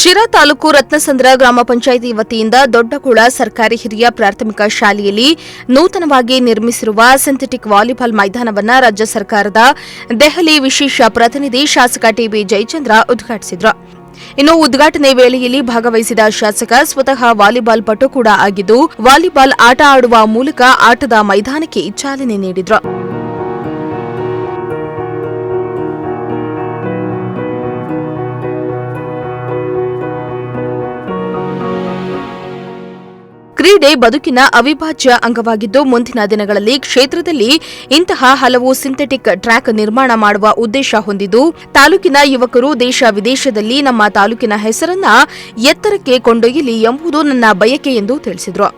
ಶಿರಾ ತಾಲೂಕು ರತ್ನಸಂದ್ರ ಗ್ರಾಮ ಪಂಚಾಯಿತಿ ವತಿಯಿಂದ ದೊಡ್ಡಕುಳ ಸರ್ಕಾರಿ ಹಿರಿಯ ಪ್ರಾಥಮಿಕ ಶಾಲೆಯಲ್ಲಿ ನೂತನವಾಗಿ ನಿರ್ಮಿಸಿರುವ ಸಿಂಥೆಟಿಕ್ ವಾಲಿಬಾಲ್ ಮೈದಾನವನ್ನು ರಾಜ್ಯ ಸರ್ಕಾರದ ದೆಹಲಿ ವಿಶೇಷ ಪ್ರತಿನಿಧಿ ಶಾಸಕ ಟಿಬಿ ಜಯಚಂದ್ರ ಉದ್ಘಾಟಿಸಿದರು. ಇನ್ನು ಉದ್ಘಾಟನೆ ವೇಳೆಯಲ್ಲಿ ಭಾಗವಹಿಸಿದ ಶಾಸಕ ಸ್ವತಃ ವಾಲಿಬಾಲ್ ಪಟು ಕೂಡ ಆಗಿದ್ದು, ವಾಲಿಬಾಲ್ ಆಟ ಆಡುವ ಮೂಲಕ ಆಟದ ಮೈದಾನಕ್ಕೆ ಚಾಲನೆ ನೀಡಿದರು. ಕ್ರೀಡೆ ಬದುಕಿನ ಅವಿಭಾಜ್ಯ ಅಂಗವಾಗಿದ್ದು, ಮುಂದಿನ ದಿನಗಳಲ್ಲಿ ಕ್ಷೇತ್ರದಲ್ಲಿ ಇಂತಹ ಹಲವು ಸಿಂಥೆಟಿಕ್ ಟ್ರ್ಯಾಕ್ ನಿರ್ಮಾಣ ಮಾಡುವ ಉದ್ದೇಶ ಹೊಂದಿದ್ದು, ತಾಲೂಕಿನ ಯುವಕರು ದೇಶ ವಿದೇಶದಲ್ಲಿ ನಮ್ಮ ತಾಲೂಕಿನ ಹೆಸರನ್ನ ಎತ್ತರಕ್ಕೆ ಕೊಂಡೊಯ್ಯಲಿ ಎಂಬುದು ನನ್ನ ಬಯಕೆ ಎಂದು ತಿಳಿಸಿದರು.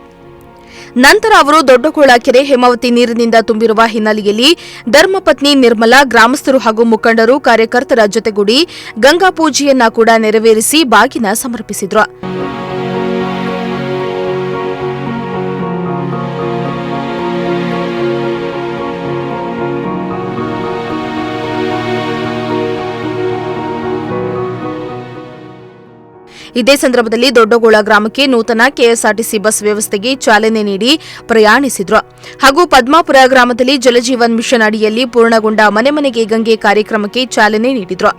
ನಂತರ ಅವರು ದೊಡ್ಡಕೋಳ ಕೆರೆ ಹೇಮಾವತಿ ನೀರಿನಿಂದ ತುಂಬಿರುವ ಹಿನ್ನೆಲೆಯಲ್ಲಿ ಧರ್ಮಪತ್ನಿ ನಿರ್ಮಲಾ, ಗ್ರಾಮಸ್ಥರು ಹಾಗೂ ಮುಖಂಡರು, ಕಾರ್ಯಕರ್ತರ ಜೊತೆಗೂಡಿ ಗಂಗಾ ಪೂಜೆಯನ್ನ ಕೂಡ ನೆರವೇರಿಸಿ ಬಾಗಿನ ಸಮರ್ಪಿಸಿದರು. ಇದೇ ಸಂದರ್ಭದಲ್ಲಿ ದೊಡ್ಡಗೋಳ ಗ್ರಾಮಕ್ಕೆ ನೂತನ ಕೆಎಸ್ಆರ್ಟಿಸಿ ಬಸ್ ವ್ಯವಸ್ಥೆಗೆ ಚಾಲನೆ ನೀಡಿ ಪ್ರಯಾಣಿಸಿದರು. ಹಾಗೂ ಪದ್ಮಾಪುರ ಗ್ರಾಮದಲ್ಲಿ ಜಲಜೀವನ್ ಮಿಷನ್ ಅಡಿಯಲ್ಲಿ ಪೂರ್ಣಗೊಂಡ ಮನೆ ಮನೆಗೆ ಗಂಗೆ ಕಾರ್ಯಕ್ರಮಕ್ಕೆ ಚಾಲನೆ ನೀಡಿದರು.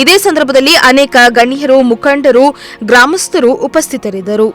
ಇದೇ ಸಂದರ್ಭದಲ್ಲಿ ಅನೇಕ ಗಣ್ಯರು, ಮುಖಂಡರು, ಗ್ರಾಮಸ್ಥರು ಉಪಸ್ಥಿತರಿದ್ದರು.